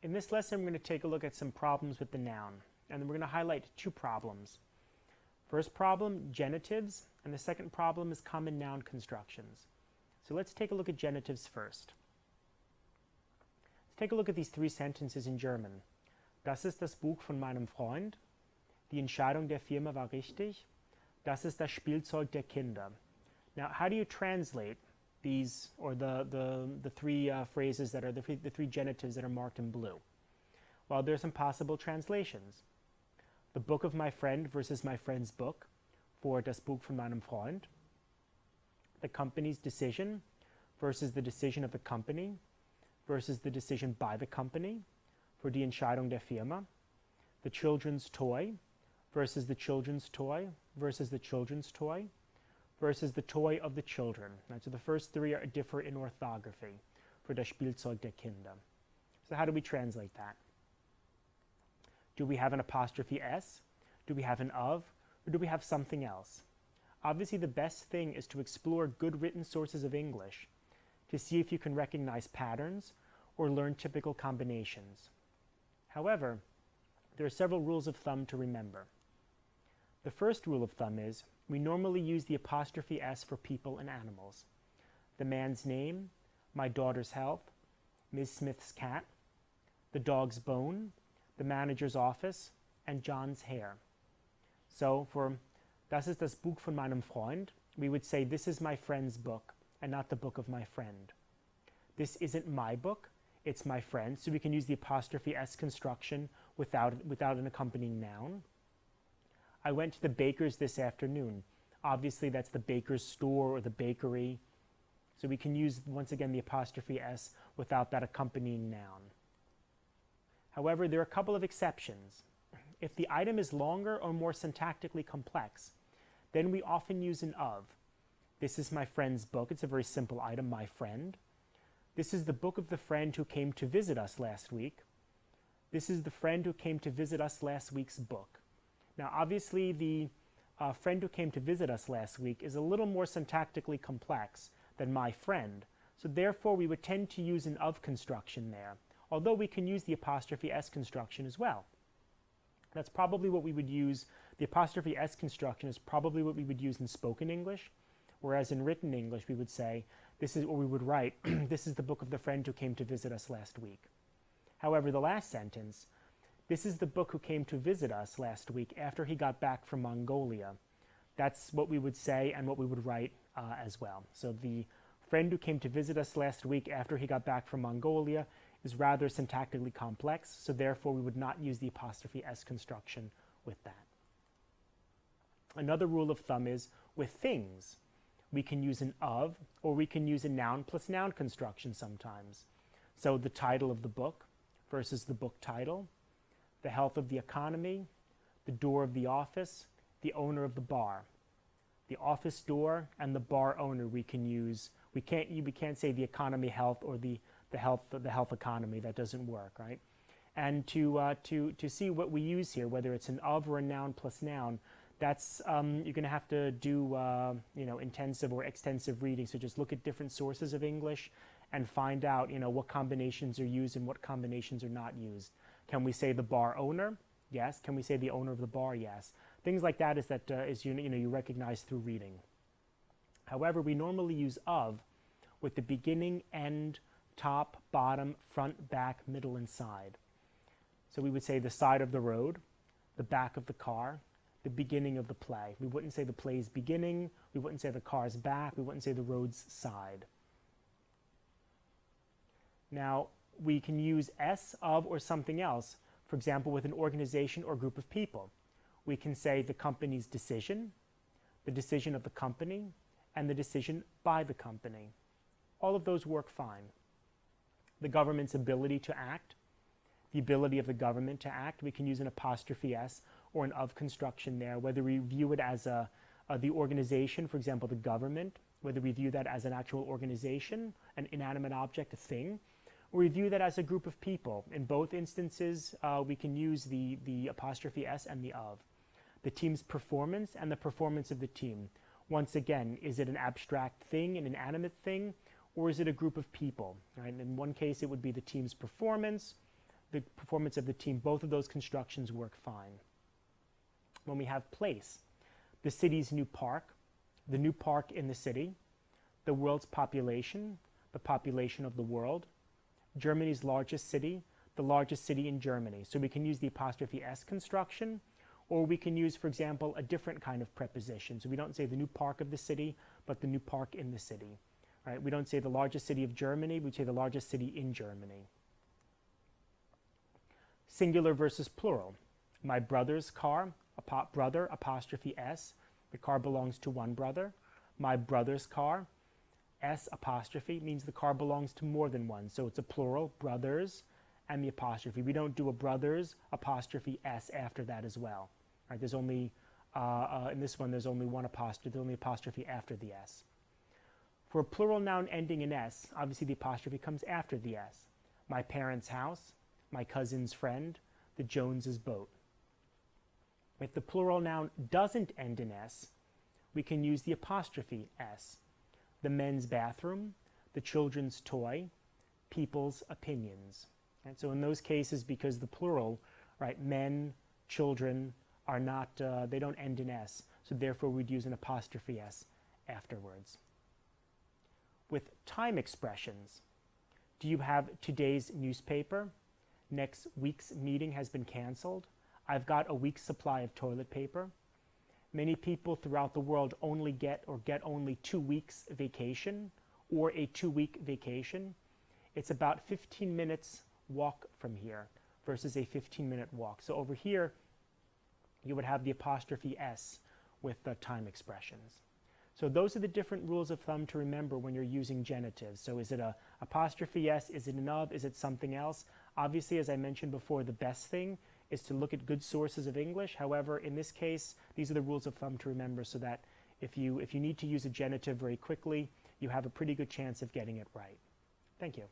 In this lesson, we're going to take a look at some problems with the noun, and then we're going to highlight two problems. First problem, genitives, and the second problem is common noun constructions. So let's take a look at genitives first. Let's take a look at these three sentences in German. Das ist das Buch von meinem Freund. Die Entscheidung der Firma war richtig. Das ist das Spielzeug der Kinder. Now, how do you translate these, or the three phrases that are the three genitives that are marked in blue? Well, there's some possible translations. The book of my friend versus my friend's book, for das Buch von meinem Freund. The company's decision versus the decision of the company versus the decision by the company, for die Entscheidung der Firma. The children's toy versus the children's toy versus the children's toy versus the toy of the children. Right, so the first three differ in orthography, for das Spielzeug der Kinder. So how do we translate that? Do we have an apostrophe S? Do we have an of? Or do we have something else? Obviously, the best thing is to explore good written sources of English to see if you can recognize patterns or learn typical combinations. However, there are several rules of thumb to remember. The first rule of thumb is we normally use the apostrophe S for people and animals. The man's name, my daughter's health, Ms. Smith's cat, the dog's bone, the manager's office, and John's hair. So for das ist das Buch von meinem Freund, we would say this is my friend's book and not the book of my friend. This isn't my book, it's my friend, so we can use the apostrophe S construction without an accompanying noun. I went to the baker's this afternoon. Obviously, that's the baker's store or the bakery. So we can use, once again, the apostrophe S without that accompanying noun. However, there are a couple of exceptions. If the item is longer or more syntactically complex, then we often use an of. This is my friend's book. It's a very simple item, my friend. This is the book of the friend who came to visit us last week. This is the friend who came to visit us last week's book. Now, obviously, the friend who came to visit us last week is a little more syntactically complex than my friend. So therefore, we would tend to use an of construction there, although we can use the apostrophe S construction as well. That's probably what we would use. The apostrophe S construction is probably what we would use in spoken English, whereas in written English, we would say, this is what we would write, this is the book of the friend who came to visit us last week. However, the last sentence, this is the book who came to visit us last week after he got back from Mongolia. That's what we would say and what we would write as well. So the friend who came to visit us last week after he got back from Mongolia is rather syntactically complex, so therefore we would not use the apostrophe S construction with that. Another rule of thumb is with things, we can use an of, or we can use a noun plus noun construction sometimes. So the title of the book versus the book title, the health of the economy, the door of the office, the owner of the bar. The office door and the bar owner we can use. We can't say the economy health or the health economy. That doesn't work, right? And to see what we use here, whether it's an of or a noun plus noun, that's you're going to have to do intensive or extensive reading. So just look at different sources of English and find out what combinations are used and what combinations are not used. Can we say the bar owner? Yes. Can we say the owner of the bar? Yes. Things like that is you recognize through reading. However, we normally use of with the beginning, end, top, bottom, front, back, middle, and side. So we would say the side of the road, the back of the car, the beginning of the play. We wouldn't say the play's beginning. We wouldn't say the car's back. We wouldn't say the road's side. Now, we can use S, of, or something else, for example, with an organization or group of people. We can say the company's decision, the decision of the company, and the decision by the company. All of those work fine. The government's ability to act, the ability of the government to act, we can use an apostrophe S or an of construction there, whether we view it as the organization, for example, the government, whether we view that as an actual organization, an inanimate object, a thing, or we view that as a group of people. In both instances, we can use the apostrophe S and the of. The team's performance and the performance of the team. Once again, is it an abstract thing, an inanimate thing, or is it a group of people? Right? In one case, it would be the team's performance. the performance of the team, both of those constructions work fine. When we have place, the city's new park, the new park in the city, the world's population, the population of the world, Germany's largest city, the largest city in Germany. So we can use the apostrophe S construction, or we can use, for example, a different kind of preposition. So we don't say the new park of the city, but the new park in the city. Right? We don't say the largest city of Germany, we say the largest city in Germany. Singular versus plural. My brother's car, brother, apostrophe S. The car belongs to one brother. My brother's car, S apostrophe, means the car belongs to more than one. So it's a plural, brothers, and the apostrophe. We don't do a brothers apostrophe S after that as well. Right? There's only, in this one, there's only one apostrophe, there's only apostrophe after the S. For a plural noun ending in S, obviously the apostrophe comes after the S. My parents' house, my cousin's friend, the Joneses' boat. If the plural noun doesn't end in S, we can use the apostrophe S. The men's bathroom, the children's toy, people's opinions. And so in those cases, because the plural, right, men, children, are not, they don't end in S, so therefore we'd use an apostrophe S afterwards. With time expressions, do you have today's newspaper? Next week's meeting has been canceled. I've got a week's supply of toilet paper. Many people throughout the world only get only 2 weeks vacation or a 2-week vacation. It's about 15 minutes walk from here versus a 15-minute walk. So over here, you would have the apostrophe S with the time expressions. So those are the different rules of thumb to remember when you're using genitives. So is it a apostrophe S? Is it an of? Is it something else? Obviously, as I mentioned before, the best thing is to look at good sources of English. However, in this case, these are the rules of thumb to remember so that if you need to use a genitive very quickly, you have a pretty good chance of getting it right. Thank you.